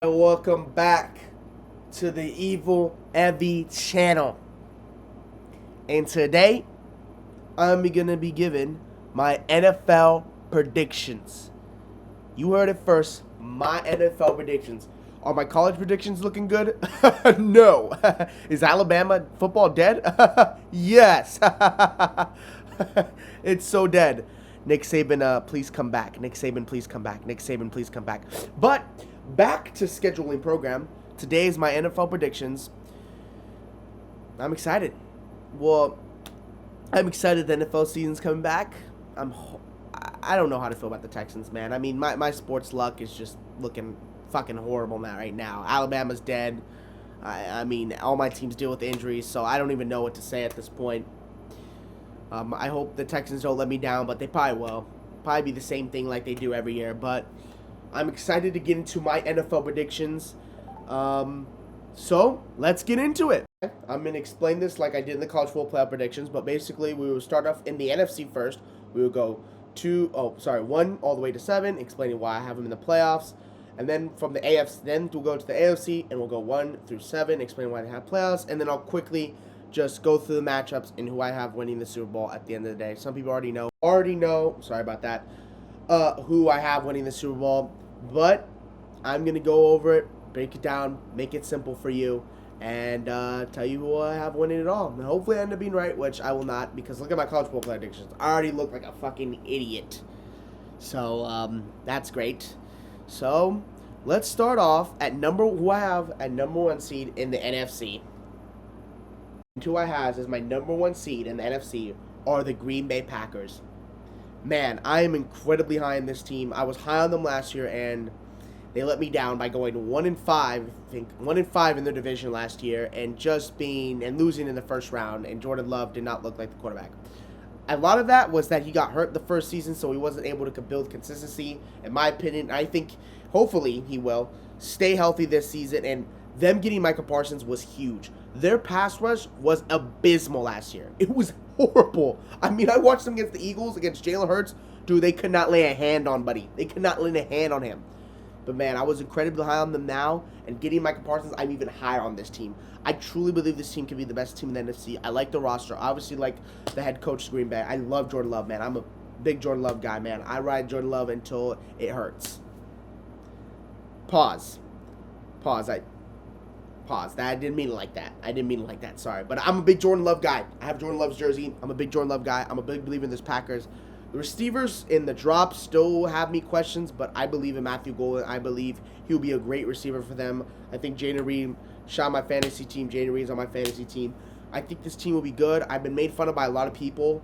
And welcome back to the Evil Evie channel. And today, I'm gonna be giving my NFL predictions. You heard it first, my NFL predictions. Are my college predictions looking good? No. Is Alabama football dead? Yes. It's so dead. Nick Saban, please come back. Nick Saban, please come back. Nick Saban, please come back. But back to scheduling program. Today is my NFL predictions. I'm excited. Well, I'm excited the NFL season's coming back. I don't know how to feel about the Texans, man. I mean, my sports luck is just looking fucking horrible now right now. Alabama's dead. I mean, all my teams deal with injuries, so I don't even know what to say at this point. I hope the Texans don't let me down, but they probably will. Probably be the same thing like they do every year. But I'm excited to get into my NFL predictions. So let's get into it. I'm going to explain this like I did in the college football playoff predictions, but basically we will start off in the NFC first. We will go 1 all the way to 7, explaining why I have them in the playoffs. And then from the AFC, then we'll go to the AFC, and we'll go 1 through 7, explaining why they have playoffs. And then I'll quickly just go through the matchups and who I have winning the Super Bowl at the end of the day. Some people already know, sorry about that, who I have winning the Super Bowl. But I'm going to go over it, break it down, make it simple for you, and tell you who I have winning it all. And hopefully I end up being right, which I will not, because look at my college football predictions. I already look like a fucking idiot. So that's great. So let's start off at who I have at number 1 seed in the NFC. And who I have as my number 1 seed in the NFC are the Green Bay Packers. Man, I am incredibly high in this team. I was high on them last year, and they let me down by going 1-5. I think 1-5 in their division last year, and losing in the first round. And Jordan Love did not look like the quarterback. A lot of that was that he got hurt the first season, so he wasn't able to build consistency. In my opinion, I think hopefully he will stay healthy this season. And them getting Micah Parsons was huge. Their pass rush was abysmal last year. It was horrible. I mean, I watched them against the Eagles, against Jalen Hurts. Dude, they could not lay a hand on Buddy. They could not lay a hand on him. But, man, I was incredibly high on them now. And getting Micah Parsons, I'm even higher on this team. I truly believe this team can be the best team in the NFC. I like the roster. I obviously like the head coach, Green Bay. I love Jordan Love, man. I'm a big Jordan Love guy, man. I ride Jordan Love until it hurts. Pause. I didn't mean it like that. Sorry. But I'm a big Jordan Love guy. I have Jordan Love's jersey. I'm a big Jordan Love guy. I'm a big believer in this Packers. The receivers in the drop still have me questions, but I believe in Matthew Golden. I believe he'll be a great receiver for them. I think Jayden Reed shot my fantasy team. Jayden Reed's on my fantasy team. I think this team will be good. I've been made fun of by a lot of people,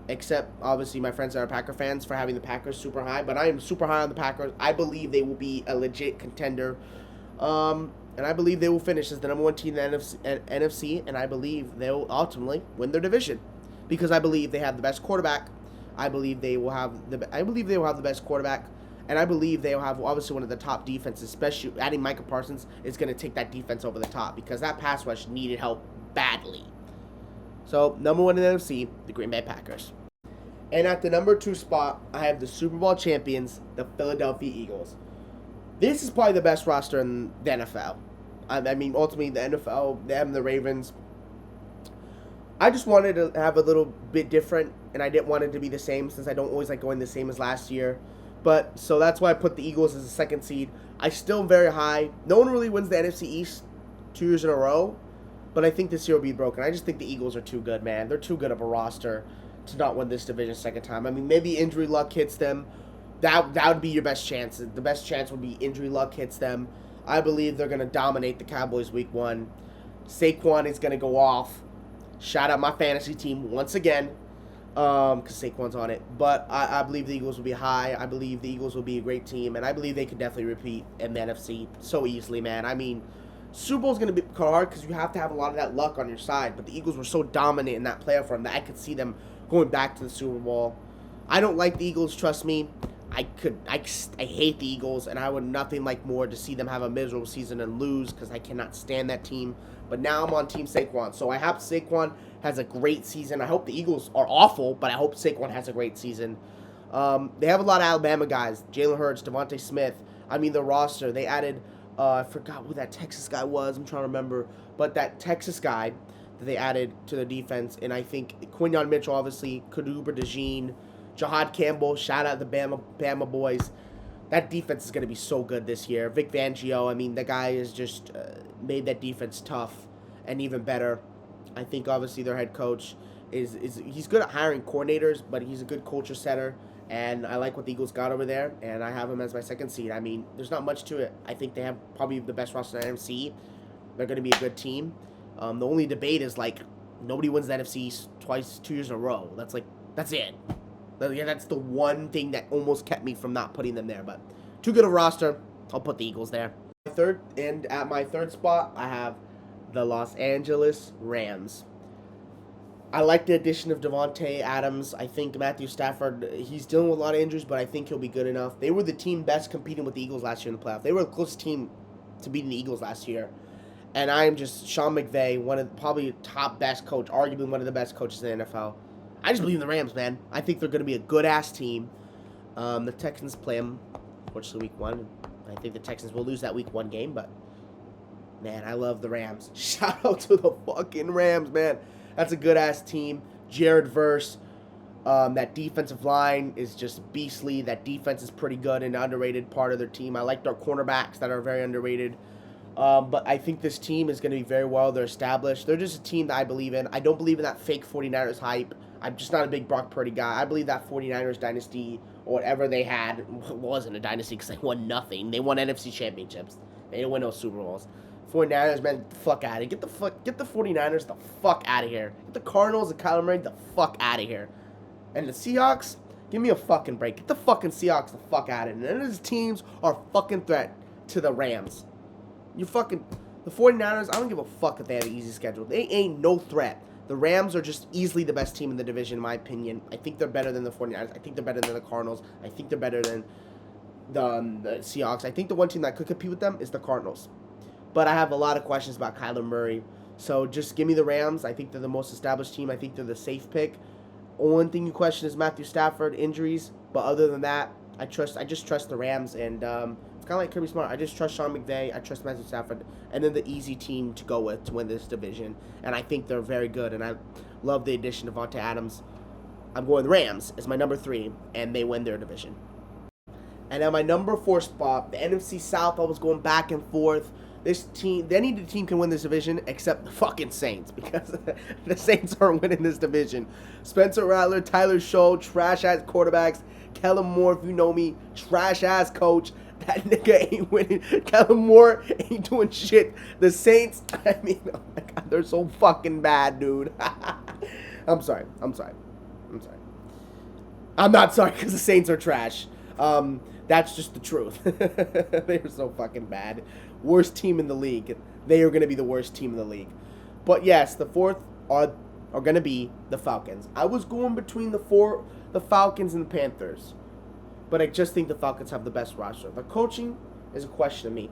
except obviously my friends that are Packer fans, for having the Packers super high. But I am super high on the Packers. I believe they will be a legit contender. And I believe they will finish as the number 1 team in the NFC, and I believe they will ultimately win their division, because I believe they have the best quarterback. I believe they will have the best quarterback, and I believe they will have obviously one of the top defenses. Especially adding Micah Parsons is going to take that defense over the top, because that pass rush needed help badly. So number 1 in the NFC, the Green Bay Packers, and at the number 2 spot, I have the Super Bowl champions, the Philadelphia Eagles. This is probably the best roster in the NFL. I mean, ultimately, the NFL, them, the Ravens. I just wanted to have a little bit different, and I didn't want it to be the same, since I don't always like going the same as last year. But, so that's why I put the Eagles as the 2nd seed. I still very high. No one really wins the NFC East 2 years in a row, but I think this year will be broken. I just think the Eagles are too good, man. They're too good of a roster to not win this division 2nd time. I mean, maybe injury luck hits them. That would be your best chance. The best chance would be injury luck hits them. I believe they're going to dominate the Cowboys week 1. Saquon is going to go off. Shout out my fantasy team once again, because Saquon's on it. But I believe the Eagles will be high. I believe the Eagles will be a great team, and I believe they could definitely repeat in the NFC so easily, man. I mean, Super Bowl is going to be hard because you have to have a lot of that luck on your side. But the Eagles were so dominant in that playoff run that I could see them going back to the Super Bowl. I don't like the Eagles, trust me. I hate the Eagles, and I would nothing like more to see them have a miserable season and lose, because I cannot stand that team. But now I'm on Team Saquon, so I hope Saquon has a great season. I hope the Eagles are awful, but I hope Saquon has a great season. They have a lot of Alabama guys: Jalen Hurts, Devontae Smith. I mean, the roster, they added, I forgot who that Texas guy was. I'm trying to remember. But that Texas guy that they added to the defense, and I think Quinyon Mitchell, obviously, Kaduba DeJean, Jahad Campbell, shout out the Bama boys. That defense is going to be so good this year. Vic Fangio, I mean, the guy has just made that defense tough and even better. I think, obviously, their head coach is he's good at hiring coordinators, but he's a good culture setter. And I like what the Eagles got over there, and I have them as my second seed. I mean, there's not much to it. I think they have probably the best roster in the NFC. They're going to be a good team. The only debate is, like, nobody wins the NFC twice, 2 years in a row. That's it. Yeah, that's the one thing that almost kept me from not putting them there. But too good a roster. I'll put the Eagles there. At my third spot, I have the Los Angeles Rams. I like the addition of Davante Adams. I think Matthew Stafford, he's dealing with a lot of injuries, but I think he'll be good enough. They were the team best competing with the Eagles last year in the playoffs. They were the closest team to beating the Eagles last year. And I am just Sean McVay, probably top best coach, arguably one of the best coaches in the NFL. I just believe in the Rams, man. I think they're going to be a good-ass team. The Texans play them, unfortunately, week 1. I think the Texans will lose that week 1 game, but, man, I love the Rams. Shout out to the fucking Rams, man. That's a good-ass team. Jared Verse, that defensive line is just beastly. That defense is pretty good and underrated part of their team. I like their cornerbacks that are very underrated. But I think this team is going to be very well. They're established. They're just a team that I believe in. I don't believe in that fake 49ers hype. I'm just not a big Brock Purdy guy. I believe that 49ers dynasty or whatever they had wasn't a dynasty because they won nothing. They won NFC championships. They didn't win no Super Bowls. 49ers, man, get the fuck out of here. Get the 49ers the fuck out of here. Get the Cardinals and Kyler Murray the fuck out of here. And the Seahawks, give me a fucking break. Get the fucking Seahawks the fuck out of here. None of these teams are a fucking threat to the Rams. The 49ers, I don't give a fuck if they have an easy schedule. They ain't no threat. The Rams are just easily the best team in the division, in my opinion. I think they're better than the 49ers. I think they're better than the Cardinals. I think they're better than the Seahawks. I think the one team that could compete with them is the Cardinals. But I have a lot of questions about Kyler Murray. So just give me the Rams. I think they're the most established team. I think they're the safe pick. Only thing you question is Matthew Stafford, injuries. But other than that, I just trust the Rams. And it's kind of like Kirby Smart. I just trust Sean McVay. I trust Matthew Stafford. And then the easy team to go with to win this division. And I think they're very good. And I love the addition of Davante Adams. I'm going the Rams as my number 3. And they win their division. And at my number 4 spot, the NFC South, I was going back and forth. This team, any team can win this division except the fucking Saints because the Saints aren't winning this division. Spencer Rattler, Tyler Show, trash-ass quarterbacks. Kellen Moore, if you know me, trash-ass coach. That nigga ain't winning. Kellen Moore ain't doing shit. The Saints, I mean, oh my God, they're so fucking bad, dude. I'm sorry. I'm not sorry because the Saints are trash. That's just the truth. They're so fucking bad. Worst team in the league. They are going to be the worst team in the league. But yes, the fourth are going to be the Falcons. I was going between the Falcons and the Panthers. But I just think the Falcons have the best roster. The coaching is a question to me.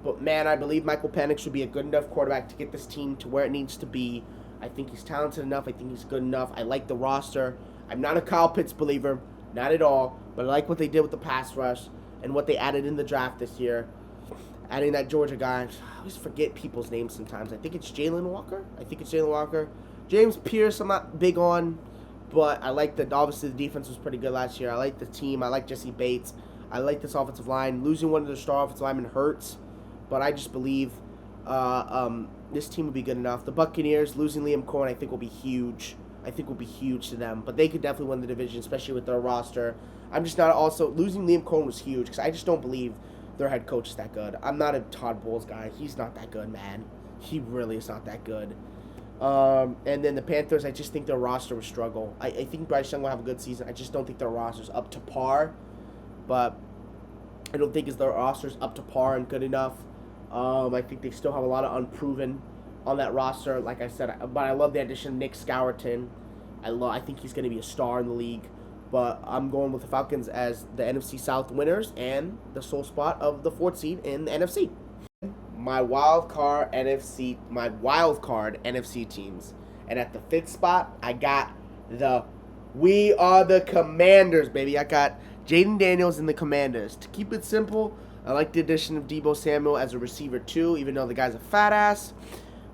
But man, I believe Michael Penix should be a good enough quarterback to get this team to where it needs to be. I think he's talented enough. I think he's good enough. I like the roster. I'm not a Kyle Pitts believer. Not at all. But I like what they did with the pass rush and what they added in the draft this year. Adding that Georgia guy. I always forget people's names sometimes. I think it's Jalen Walker. James Pierce, I'm not big on. But I like that. Obviously, the defense was pretty good last year. I like the team. I like Jesse Bates. I like this offensive line. Losing one of the star offensive linemen hurts. But I just believe this team will be good enough. The Buccaneers, losing Liam Cohen, I think will be huge. To them. But they could definitely win the division, especially with their roster. I'm just not also... Losing Liam Cohen was huge because I just don't believe their head coach is that good. I'm not a Todd Bowles guy. He's not that good, man. He really is not that good. And then the Panthers, I just think their roster will struggle. I think Bryce Young will have a good season. I just don't think their roster's up to par. But I don't think their roster's up to par and good enough. I think they still have a lot of unproven on that roster. Like I said, but I love the addition of Nick Scourton. I think he's going to be a star in the league. But I'm going with the Falcons as the NFC South winners and the sole spot of the 4th seed in the NFC. My wild card NFC teams. And at the 5th spot, I got We Are the Commanders, baby. I got Jaden Daniels and the Commanders. To keep it simple, I like the addition of Deebo Samuel as a receiver too, even though the guy's a fat ass.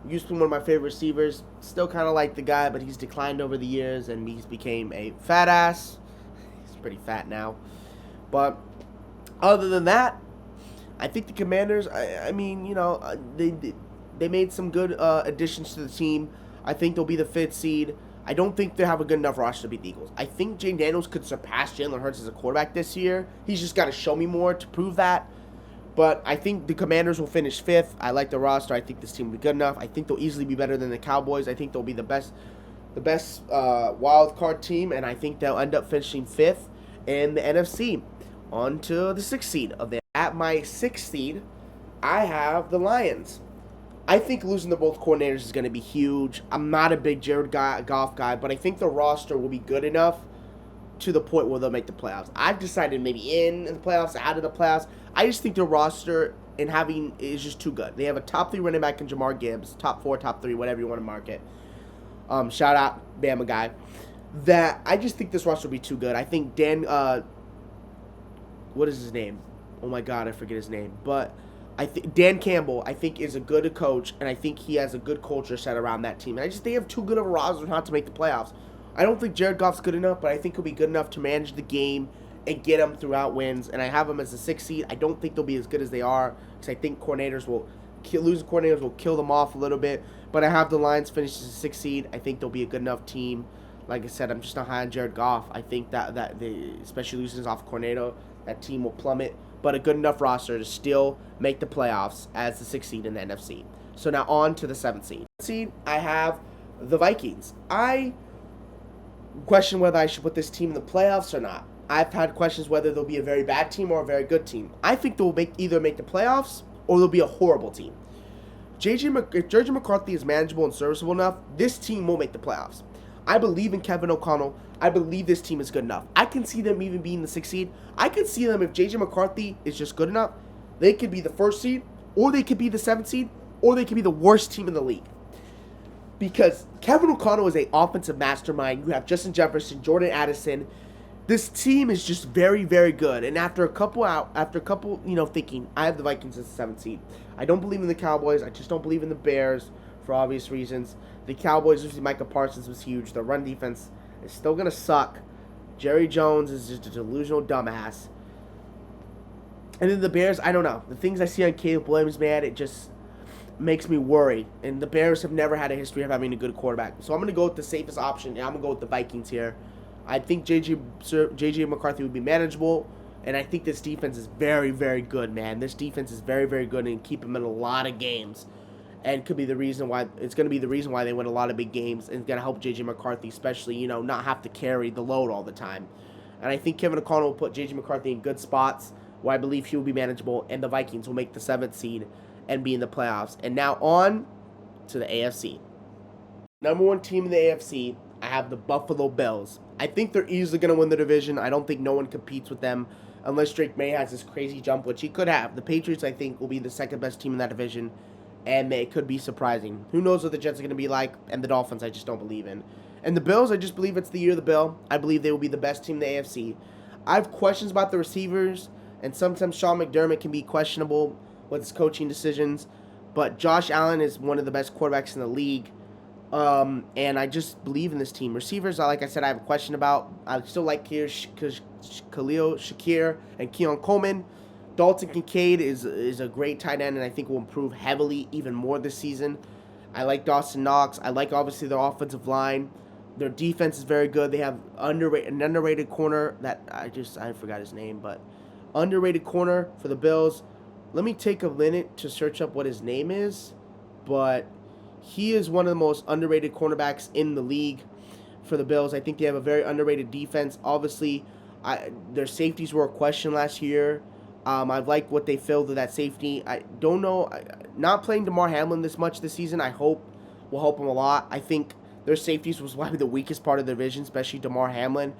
Used to be one of my favorite receivers. Still kind of like the guy, but he's declined over the years, and he's became a fat ass. He's pretty fat now. But other than that, I think the Commanders, I mean, they made some good additions to the team. I think they'll be the 5th seed. I don't think they have a good enough roster to beat the Eagles. I think Jaden Daniels could surpass Jalen Hurts as a quarterback this year. He's just got to show me more to prove that. But I think the Commanders will finish 5th. I like the roster. I think this team will be good enough. I think they'll easily be better than the Cowboys. I think they'll be the best wild card team, and I think they'll end up finishing 5th in the NFC. On to the 6th seed of that. At my 6th seed, I have the Lions. I think losing to both coordinators is going to be huge. I'm not a big Jared Goff guy, but I think the roster will be good enough to the point where they'll make the playoffs. I've decided maybe in the playoffs, out of the playoffs. I just think the roster is just too good. They have a top 3 running back in Jamar Gibbs, top 4, top 3, whatever you want to mark it. Shout out Bama guy. That I just think this roster will be too good. I think what is his name? Oh my God, I forget his name. But I think Dan Campbell, I think, is a good coach, and I think he has a good culture set around that team. And I just think they have too good of a roster not to make the playoffs. I don't think Jared Goff's good enough, but I think he'll be good enough to manage the game and get them throughout wins. And I have them as a 6th seed. I don't think they'll be as good as they are because I think losing coordinators will kill them off a little bit. But I have the Lions finish as a 6th seed. I think they'll be a good enough team. Like I said, I'm just not high on Jared Goff. I think that they, especially losing his off coordinator, that team will plummet. But a good enough roster to still make the playoffs as the 6th seed in the NFC. So now on to the 7th seed. I have the Vikings. I question whether I should put this team in the playoffs or not. I've had questions whether they'll be a very bad team or a very good team. I think they'll either make the playoffs or they'll be a horrible team. If JJ McCarthy is manageable and serviceable enough, this team will make the playoffs. I believe in Kevin O'Connell. I believe this team is good enough. I can see them even being the 6th seed. I could see them, if JJ McCarthy is just good enough, they could be the 1st seed, or they could be the 7th seed, or they could be the worst team in the league. Because Kevin O'Connell is an offensive mastermind. You have Justin Jefferson, Jordan Addison. This team is just very, very good. And after a couple thinking, I have the Vikings as the 7th seed. I don't believe in the Cowboys. I just don't believe in the Bears for obvious reasons. The Cowboys, usually Micah Parsons was huge. The run defense is still going to suck. Jerry Jones is just a delusional dumbass. And then the Bears, I don't know. The things I see on Caleb Williams, man, it just makes me worry. And the Bears have never had a history of having a good quarterback. So I'm going to go with the safest option, and I'm going to go with the Vikings here. I think JJ McCarthy would be manageable, and I think this defense is very, very good, man. This defense is very, very good and keep them in a lot of games. And could be the reason why it's going to be the reason why they win a lot of big games, and it's going to help JJ McCarthy, especially, not have to carry the load all the time. And I think Kevin O'Connell will put JJ McCarthy in good spots where I believe he will be manageable, and the Vikings will make the 7th seed and be in the playoffs. And now on to the AFC. Number 1 team in the AFC, I have the Buffalo Bills. I think they're easily going to win the division. I don't think no one competes with them unless Drake May has this crazy jump, which he could have. The Patriots, I think, will be the 2nd best team in that division, and it could be surprising. Who knows what the Jets are going to be like, and the Dolphins I just don't believe in. And the Bills, I just believe it's the year of the Bill. I believe they will be the best team in the AFC. I have questions about the receivers, and sometimes Sean McDermott can be questionable with his coaching decisions, but Josh Allen is one of the best quarterbacks in the league, and I just believe in this team. Receivers, like I said, I have a question about. I still like Khalil Shakir and Keon Coleman. Dalton Kincaid is a great tight end, and I think will improve heavily even more this season. I like Dawson Knox. I like, obviously, their offensive line. Their defense is very good. They have an underrated corner that I forgot his name, but underrated corner for the Bills. Let me take a minute to search up what his name is, but he is one of the most underrated cornerbacks in the league for the Bills. I think they have a very underrated defense. Obviously, their safeties were a question last year. I've liked what they filled with that safety. I don't know. Not playing Damar Hamlin this much this season, I hope, will help them a lot. I think their safeties was probably the weakest part of the division, especially Damar Hamlin.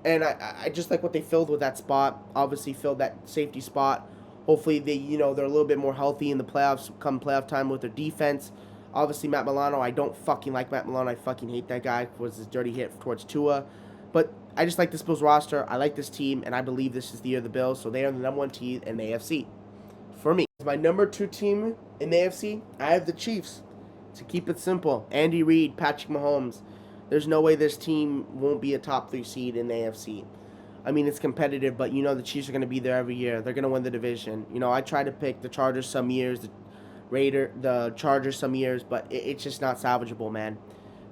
And I just like what they filled with that spot. Obviously, filled that safety spot. Hopefully, they're a little bit more healthy in the playoffs come playoff time with their defense. Obviously, Matt Milano, I don't fucking like Matt Milano. I fucking hate that guy. Was his dirty hit towards Tua. But I just like this Bills roster. I like this team, and I believe this is the year of the Bills. So they are the number 1 team in the AFC. For me, as my number 2 team in the AFC, I have the Chiefs. To keep it simple, Andy Reid, Patrick Mahomes. There's no way this team won't be a top 3 seed in the AFC. I mean, it's competitive, but the Chiefs are going to be there every year. They're going to win the division. I try to pick the Chargers some years, the Chargers some years, but it's just not salvageable, man.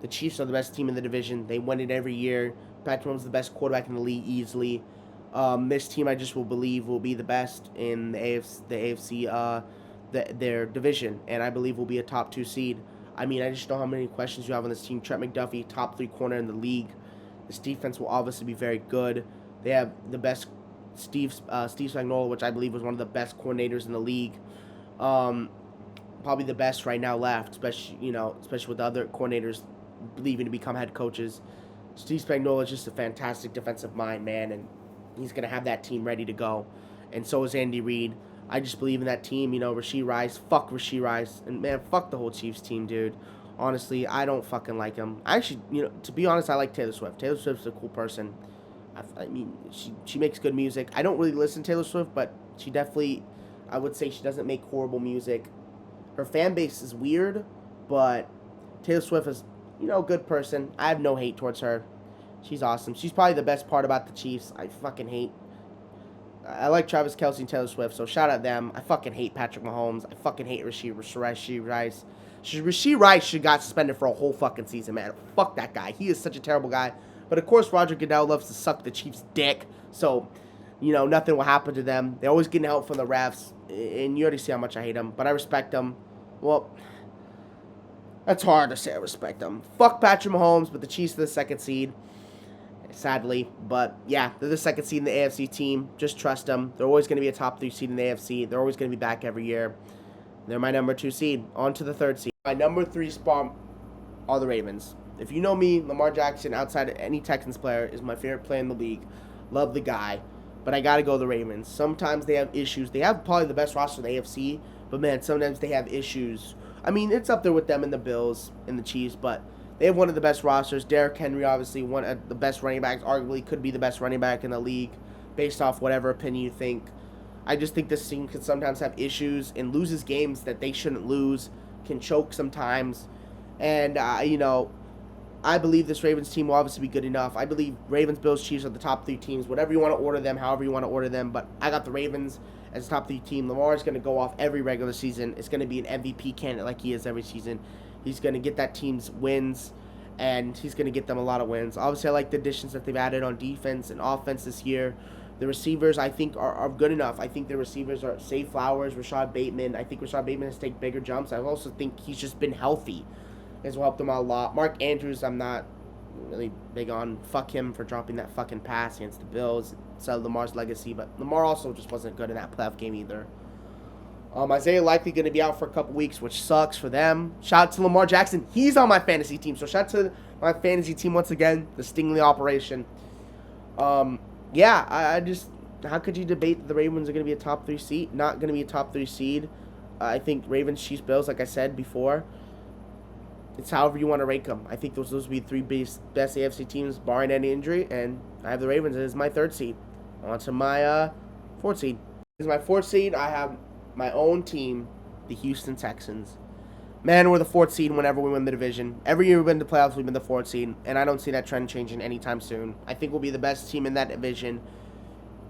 The Chiefs are the best team in the division. They win it every year. Patrick Mahomes is the best quarterback in the league easily. This team, I just will believe, will be the best in the AFC, their division, and I believe will be a top 2 seed. I mean, I just know how many questions you have on this team. Trent McDuffie, top 3 corner in the league. This defense will obviously be very good. They have the best Steve Spagnuolo, which I believe was one of the best coordinators in the league. Probably the best right now left, especially with the other coordinators leaving to become head coaches. Steve Spagnuolo is just a fantastic defensive mind, man, and he's going to have that team ready to go. And so is Andy Reid. I just believe in that team. Rashee Rice, fuck Rashee Rice. And, man, fuck the whole Chiefs team, dude. Honestly, I don't fucking like him. Actually, to be honest, I like Taylor Swift. Taylor Swift's a cool person. I mean, she makes good music. I don't really listen to Taylor Swift, but she definitely, I would say she doesn't make horrible music. Her fan base is weird, but Taylor Swift is, a good person. I have no hate towards her. She's awesome. She's probably the best part about the Chiefs. I like Travis Kelce and Taylor Swift, so shout out them. I fucking hate Patrick Mahomes. I fucking hate Rashee Rice. Rashee Rice should have got suspended for a whole fucking season, man. Fuck that guy. He is such a terrible guy. But, of course, Roger Goodell loves to suck the Chiefs' dick. So, nothing will happen to them. They're always getting help from the refs. And you already see how much I hate them. But I respect them. Well, that's hard to say I respect them. Fuck Patrick Mahomes, but the Chiefs are the 2nd seed. Sadly. But, yeah, they're the 2nd seed in the AFC team. Just trust them. They're always going to be a top 3 seed in the AFC. They're always going to be back every year. They're my number 2 seed. On to the 3rd seed. My number 3 spot are the Ravens. If you know me, Lamar Jackson, outside of any Texans player, is my favorite player in the league. Love the guy. But I got to go the Ravens. Sometimes they have issues. They have probably the best roster in the AFC. But, man, sometimes they have issues. I mean, it's up there with them and the Bills and the Chiefs. But they have one of the best rosters. Derrick Henry, obviously, one of the best running backs. Arguably could be the best running back in the league. Based off whatever opinion you think. I just think this team can sometimes have issues and loses games that they shouldn't lose. Can choke sometimes. And, I believe this Ravens team will obviously be good enough. I believe Ravens, Bills, Chiefs are the top 3 teams. Whatever you want to order them, however you want to order them. But I got the Ravens as the top 3 team. Lamar's going to go off every regular season. It's going to be an MVP candidate like he is every season. He's going to get that team's wins, and he's going to get them a lot of wins. Obviously, I like the additions that they've added on defense and offense this year. The receivers, I think, are good enough. I think the receivers are Zay Flowers, Rashad Bateman. I think Rashad Bateman has taken bigger jumps. I also think he's just been healthy. Has helped them out a lot. Mark Andrews, I'm not really big on. Fuck him for dropping that fucking pass against the Bills. So Lamar's legacy, but Lamar also just wasn't good in that playoff game either. Isaiah likely going to be out for a couple weeks, which sucks for them. Shout out to Lamar Jackson. He's on my fantasy team. So shout out to my fantasy team once again. The Stingley operation. I just, how could you debate that the Ravens are going to be a top 3 seed? Not going to be a top 3 seed. I think Ravens, Chiefs, Bills, like I said before. It's however you want to rank them. I think those will be 3 best AFC teams, barring any injury, and I have the Ravens as my 3rd seed. On to my 4th seed. As my 4th seed, I have my own team, the Houston Texans. Man, we're the 4th seed whenever we win the division. Every year we've been to playoffs, we've been the 4th seed, and I don't see that trend changing anytime soon. I think we'll be the best team in that division,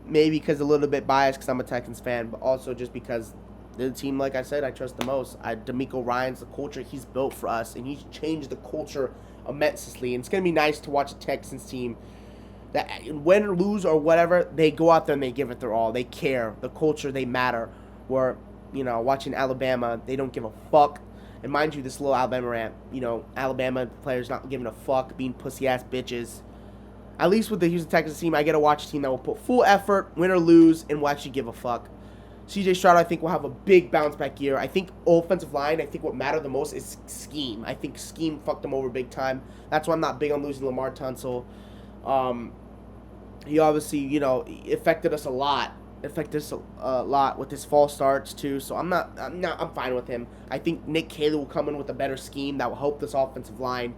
maybe because a little bit biased because I'm a Texans fan, but also just because the team, like I said, I trust the most. DeMeco Ryans, the culture he's built for us, and he's changed the culture immensely. And it's going to be nice to watch a Texans team that, win or lose or whatever, they go out there and they give it their all. They care. The culture, they matter. Where, watching Alabama, they don't give a fuck. And mind you, this little Alabama rant, Alabama players not giving a fuck, being pussy-ass bitches. At least with the Houston Texans team, I get to watch a team that will put full effort, win or lose, and will actually give a fuck. CJ Stroud, I think, will have a big bounce-back year. I think offensive line, I think what mattered the most is scheme. I think scheme fucked them over big time. That's why I'm not big on losing Lamar Tunsil. He obviously, affected us a lot. Affected us a lot with his false starts, too. So I'm fine with him. I think Nick Caley will come in with a better scheme that will help this offensive line.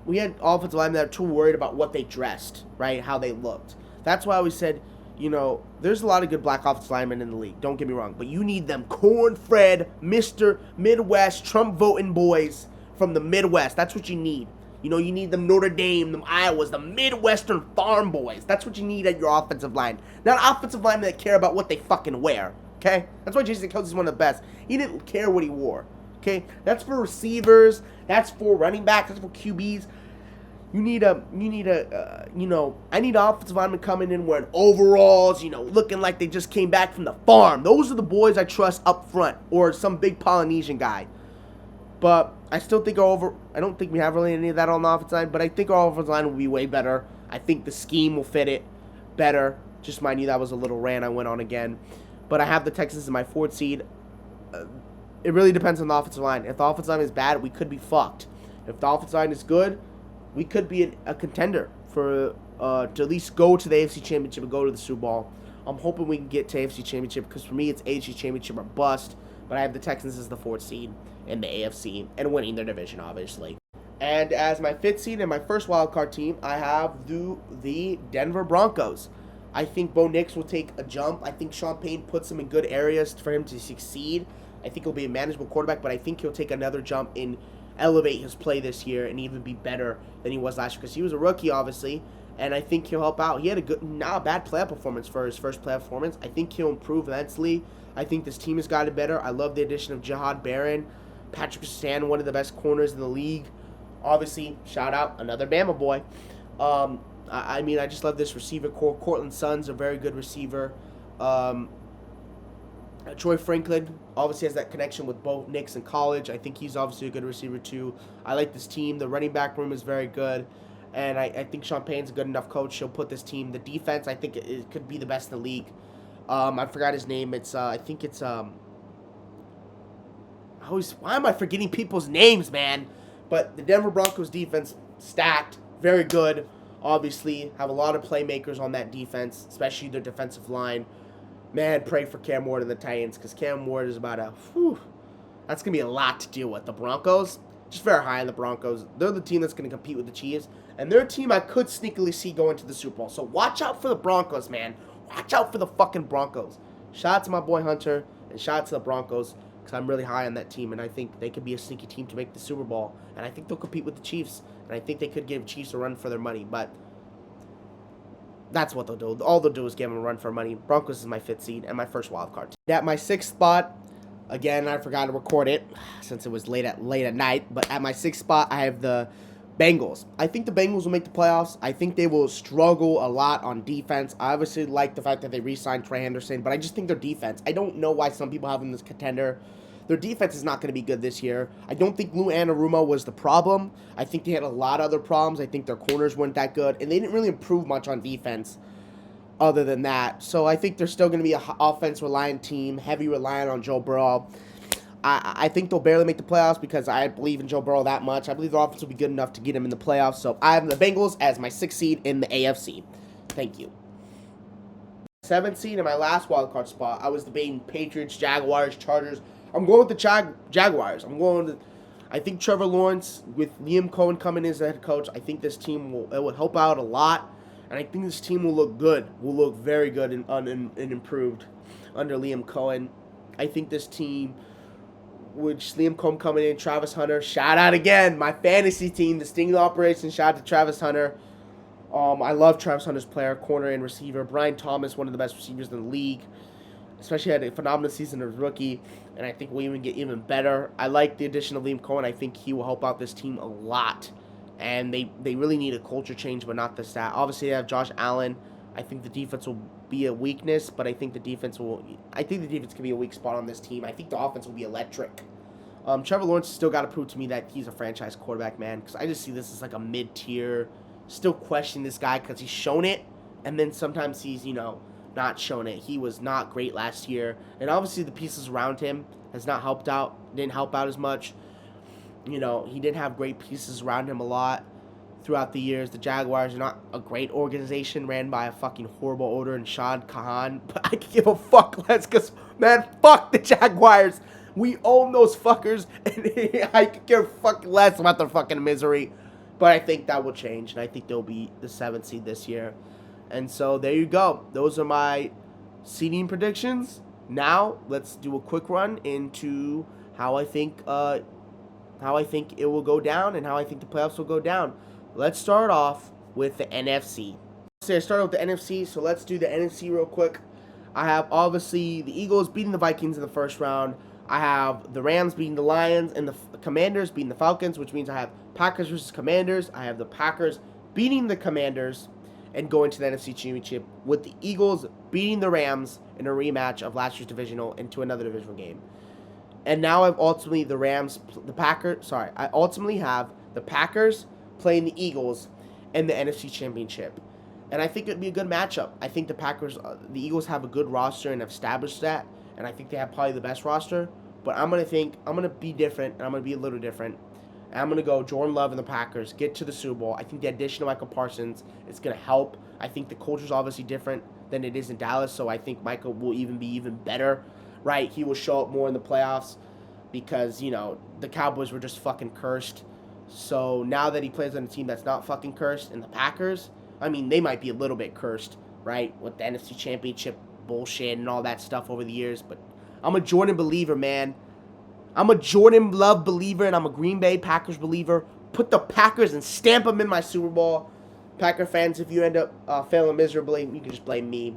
We had offensive linemen that were too worried about what they dressed, right? How they looked. That's why I always said, there's a lot of good black offensive linemen in the league. Don't get me wrong. But you need them corn-fed, Mr. Midwest, Trump-voting boys from the Midwest. That's what you need. You need them Notre Dame, them Iowas, the Midwestern farm boys. That's what you need at your offensive line. Not offensive linemen that care about what they fucking wear, okay? That's why Jason Kelce's one of the best. He didn't care what he wore, okay? That's for receivers. That's for running backs. That's for QBs. I need an offensive lineman coming in wearing overalls, looking like they just came back from the farm. Those are the boys I trust up front, or some big Polynesian guy. But I still think I don't think we have really any of that on the offensive line, but I think our offensive line will be way better. I think the scheme will fit it better. Just mind you, that was a little rant I went on again. But I have the Texans in my 4th seed. It really depends on the offensive line. If the offensive line is bad, we could be fucked. If the offensive line is good, we could be a contender for to at least go to the AFC Championship and go to the Super Bowl. I'm hoping we can get to AFC Championship because for me, it's AFC Championship or bust. But I have the Texans as the 4th seed in the AFC and winning their division, obviously. And as my 5th seed and my first wildcard team, I have the Denver Broncos. I think Bo Nix will take a jump. I think Sean Payton puts him in good areas for him to succeed. I think he'll be a manageable quarterback, but I think he'll take another jump and elevate his play this year and even be better than he was last year because he was a rookie, obviously, and I think he'll help out. He had not a bad playoff performance for his first playoff performance. I think he'll improve immensely. I think this team has gotten better. I love the addition of Jahad Barron, Patrick Stan, one of the best corners in the league. Obviously, shout out, another Bama boy. I just love this receiver core. Cortland Sutton's a very good receiver. Troy Franklin obviously has that connection with both Knicks in college. I think he's obviously a good receiver too. I like this team. The running back room is very good. And I think Sean Payton's a good enough coach. He'll put this team. The defense, I think, it could be the best in the league. I forgot his name. Why am I forgetting people's names, man? But the Denver Broncos defense, stacked, very good. Obviously, have a lot of playmakers on that defense, especially their defensive line. Man, pray for Cam Ward and the Titans, because Cam Ward is about that's going to be a lot to deal with. The Broncos, just very high on the Broncos. They're the team that's going to compete with the Chiefs, and they're a team I could sneakily see going to the Super Bowl. So watch out for the Broncos, man. Watch out for the fucking Broncos. Shout out to my boy Hunter, and shout out to the Broncos, because I'm really high on that team, and I think they could be a sneaky team to make the Super Bowl, and I think they'll compete with the Chiefs, and I think they could give Chiefs a run for their money, but that's what they'll do. All they'll do is give them a run for money. Broncos is my 5th seed and my first wild card. At my 6th spot, again, I forgot to record it since it was late at night, but at my 6th spot, I have the Bengals. I think the Bengals will make the playoffs. I think they will struggle a lot on defense. I obviously like the fact that they re-signed Trey Henderson, but I just think their defense, I don't know why some people have them as contender. Their defense is not going to be good this year. I don't think Lou Anarumo was the problem. I think they had a lot of other problems. I think their corners weren't that good, and they didn't really improve much on defense other than that. So I think they're still going to be an offense-reliant team, heavy reliant on Joe Burrow. I think they'll barely make the playoffs because I believe in Joe Burrow that much. I believe their offense will be good enough to get him in the playoffs. So I have the Bengals as my 6th seed in the AFC. Thank you. 7th seed in my last wildcard spot, I was debating Patriots, Jaguars, Chargers. I'm going with the Jaguars. I think Trevor Lawrence, with Liam Cohen coming in as the head coach, I think this team will help out a lot. And I think this team will look good. Will look very good and improved under Liam Cohen. I think this team, which Liam Cohen coming in, Travis Hunter, shout out again, my fantasy team, the Sting Operation, shout out to Travis Hunter. I love Travis Hunter's player, corner and receiver. Brian Thomas, one of the best receivers in the league. Especially had a phenomenal season as rookie, and I think we'll even get even better. I like the addition of Liam Cohen. I think he will help out this team a lot, and they really need a culture change, but not the stat. Obviously, they have Josh Allen. I think the defense will be a weakness, but I think the defense can be a weak spot on this team. I think the offense will be electric. Trevor Lawrence still got to prove to me that he's a franchise quarterback, man, because I just see this as like a mid-tier. Still questioning this guy because he's shown it, and then sometimes he's, not shown it. He was not great last year, and obviously the pieces around him has not helped out. Didn't help out as much. He didn't have great pieces around him a lot throughout the years. The Jaguars are not a great organization, ran by a fucking horrible owner in Shad Khan, but I could give a fuck less because, man, fuck the Jaguars. We own those fuckers, and I could give a fuck less about their fucking misery. But I think that will change, and I think they'll be the 7th seed this year. And so there you go. Those are my seeding predictions. Now let's do a quick run into how I think it will go down and how I think the playoffs will go down. Let's start off with the NFC. So I started with the NFC, so let's do the NFC real quick. I have obviously the Eagles beating the Vikings in the first round. I have the Rams beating the Lions and the Commanders beating the Falcons, which means I have Packers versus Commanders. I have the Packers beating the Commanders and going to the NFC Championship with the Eagles beating the Rams in a rematch of last year's divisional into another divisional game. And now I've ultimately I ultimately have the Packers playing the Eagles in the NFC Championship. And I think it'd be a good matchup. I think the Eagles have a good roster and have established that. And I think they have probably the best roster. But I'm going to be different, and I'm going to be a little different. And I'm going to go Jordan Love and the Packers get to the Super Bowl. I think the addition of Michael Parsons is going to help. I think the culture's obviously different than it is in Dallas, so I think Michael will be even better, right? He will show up more in the playoffs because, the Cowboys were just fucking cursed. So now that he plays on a team that's not fucking cursed, and the Packers, they might be a little bit cursed, right, with the NFC Championship bullshit and all that stuff over the years, but I'm a Jordan believer, man. I'm a Jordan Love believer, and I'm a Green Bay Packers believer. Put the Packers and stamp them in my Super Bowl. Packer fans, if you end up failing miserably, you can just blame me.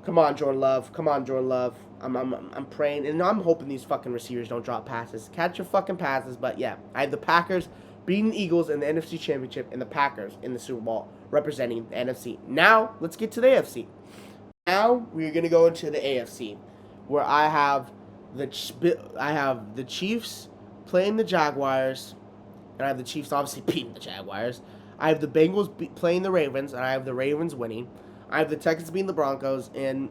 Come on, Jordan Love. Come on, Jordan Love. I'm praying, and I'm hoping these fucking receivers don't drop passes. Catch your fucking passes, but yeah. I have the Packers beating the Eagles in the NFC Championship and the Packers in the Super Bowl representing the NFC. Now, let's get to the AFC. Now, we're going to go into the AFC, where I have the Chiefs playing the Jaguars, and I have the Chiefs obviously beating the Jaguars. I have the Bengals playing the Ravens, and I have the Ravens winning. I have the Texans beating the Broncos, and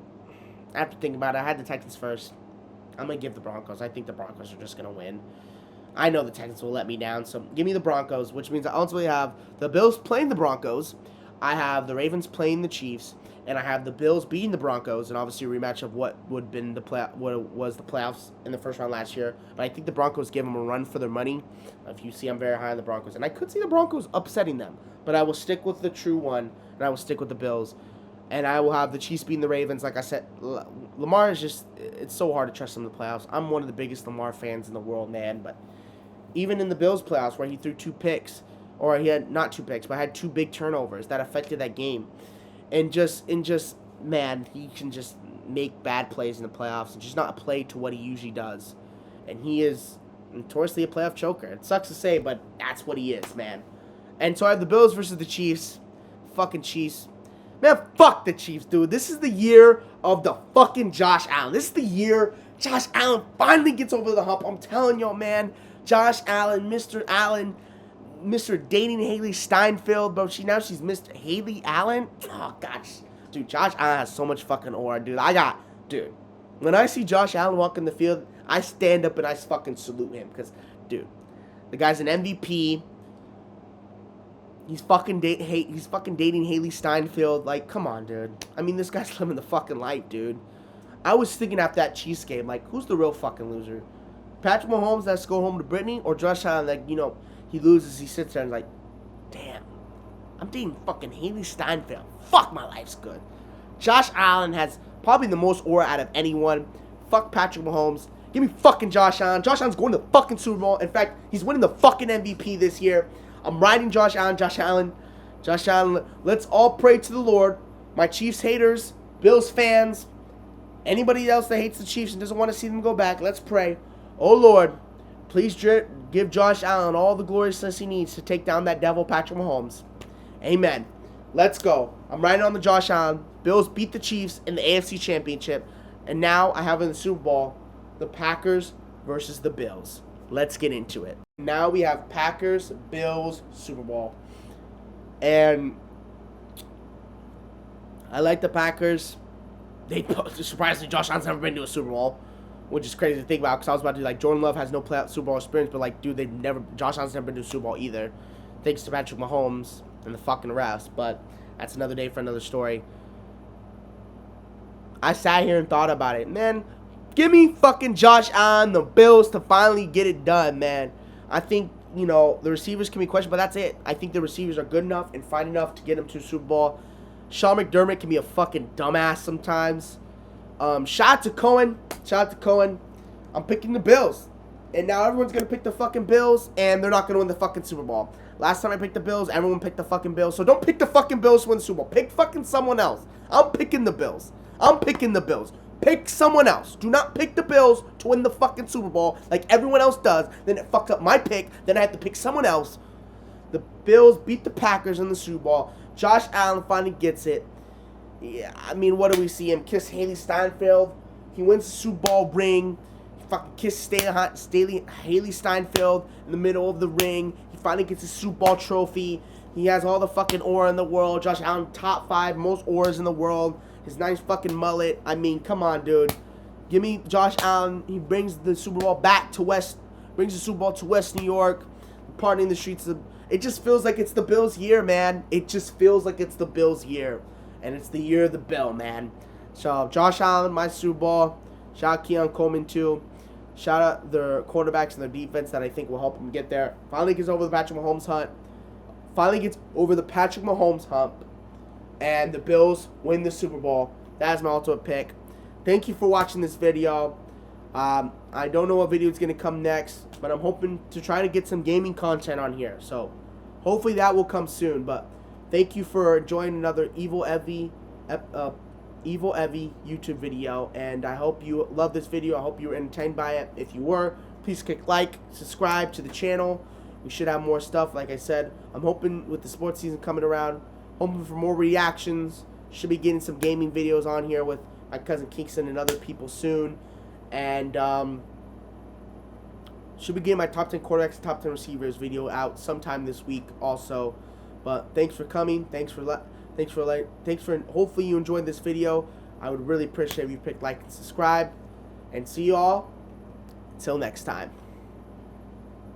after thinking about it, I had the Texans first. I'm going to give the Broncos. I think the Broncos are just going to win. I know the Texans will let me down, so give me the Broncos, which means I ultimately have the Bills playing the Broncos. I have the Ravens playing the Chiefs, and I have the Bills beating the Broncos, and obviously a rematch of what was the playoffs in the first round last year. But I think the Broncos give them a run for their money. If you see, I'm very high on the Broncos, and I could see the Broncos upsetting them, but I will stick with the true one, and I will stick with the Bills. And I will have the Chiefs beating the Ravens. Like I said, Lamar is it's so hard to trust him in the playoffs. I'm one of the biggest Lamar fans in the world, man. But even in the Bills playoffs where he threw 2 picks, or he had not 2 picks, but had 2 big turnovers that affected that game. And man, he can just make bad plays in the playoffs and just not play to what he usually does. And he is notoriously a playoff choker. It sucks to say, but that's what he is, man. And so I have the Bills versus the Chiefs. Fucking Chiefs. Man, fuck the Chiefs, dude. This is the year of the fucking Josh Allen. This is the year Josh Allen finally gets over the hump. I'm telling y'all, man. Josh Allen, Mr. dating Haley Steinfeld, bro. She's Mr. Haley Allen. Oh, gosh. Dude, Josh Allen has so much fucking aura, dude. Dude. When I see Josh Allen walk in the field, I stand up and I fucking salute him. Because, dude, the guy's an MVP. He's fucking dating Haley Steinfeld. Like, come on, dude. This guy's living the fucking life, dude. I was thinking after that Chiefs game, like, who's the real fucking loser? Patrick Mahomes that's go home to Brittany, or Josh Allen, like, he loses, he sits there and like, damn, I'm dating fucking Haley Steinfeld. Fuck, my life's good. Josh Allen has probably the most aura out of anyone. Fuck Patrick Mahomes. Give me fucking Josh Allen. Josh Allen's going to the fucking Super Bowl. In fact, he's winning the fucking MVP this year. I'm riding Josh Allen. Let's all pray to the Lord. My Chiefs haters, Bills fans, anybody else that hates the Chiefs and doesn't want to see them go back, let's pray. Oh, Lord, please give Josh Allen all the gloriousness he needs to take down that devil, Patrick Mahomes. Amen. Let's go. I'm riding on the Josh Allen. Bills beat the Chiefs in the AFC Championship. And now I have in the Super Bowl the Packers versus the Bills. Let's get into it. Now we have Packers, Bills, Super Bowl. And I like the Packers. Surprisingly, Josh Allen's never been to a Super Bowl, which is crazy to think about because I was about to be like, Jordan Love has no Super Bowl experience, but like, dude, Josh Allen's never been to a Super Bowl either, thanks to Patrick Mahomes and the fucking refs, but that's another day for another story. I sat here and thought about it, man. Give me fucking Josh Allen, the Bills, to finally get it done, man. I think you know, the receivers can be questioned, but that's it. I think the receivers are good enough and fine enough to get him to a Super Bowl. Sean McDermott can be a fucking dumbass sometimes. Shout out to Cohen. Shout out to Cohen. I'm picking the Bills. And now everyone's going to pick the fucking Bills, and they're not going to win the fucking Super Bowl. Last time I picked the Bills, everyone picked the fucking Bills. So don't pick the fucking Bills to win the Super Bowl. Pick fucking someone else. I'm picking the Bills. I'm picking the Bills. Pick someone else. Do not pick the Bills to win the fucking Super Bowl like everyone else does. Then it fucks up my pick. Then I have to pick someone else. The Bills beat the Packers in the Super Bowl. Josh Allen finally gets it. Yeah, I mean, what do we see him? Kiss Haley Steinfeld. He wins the Super Bowl ring. He fucking kissed Haley Steinfeld in the middle of the ring. He finally gets his Super Bowl trophy. He has all the fucking aura in the world. Josh Allen, top 5 most auras in the world. His nice fucking mullet. I mean, come on, dude. Give me Josh Allen. He brings the Super Bowl back to brings the Super Bowl to West New York. Partying the streets of, it just feels like it's the Bills' year, man. It just feels like it's the Bills' year. And it's the year of the Bill, man. So, Josh Allen, my Super Bowl. Shout out Keon Coleman, too. Shout out their quarterbacks and their defense that I think will help them get there. Finally gets over the Patrick Mahomes hump. And the Bills win the Super Bowl. That's my ultimate pick. Thank you for watching this video. I don't know what video is going to come next, but I'm hoping to try to get some gaming content on here. So, hopefully that will come soon. But thank you for joining another Evil Evie YouTube video. And I hope you love this video. I hope you were entertained by it. If you were, please click like, subscribe to the channel. We should have more stuff. Like I said, I'm hoping with the sports season coming around, hoping for more reactions. Should be getting some gaming videos on here with my cousin Kingston and other people soon. And should be getting my top 10 quarterbacks and top 10 receivers video out sometime this week also. But thanks for coming. Thanks for hopefully you enjoyed this video. I would really appreciate if you pick like and subscribe. And see you all until next time.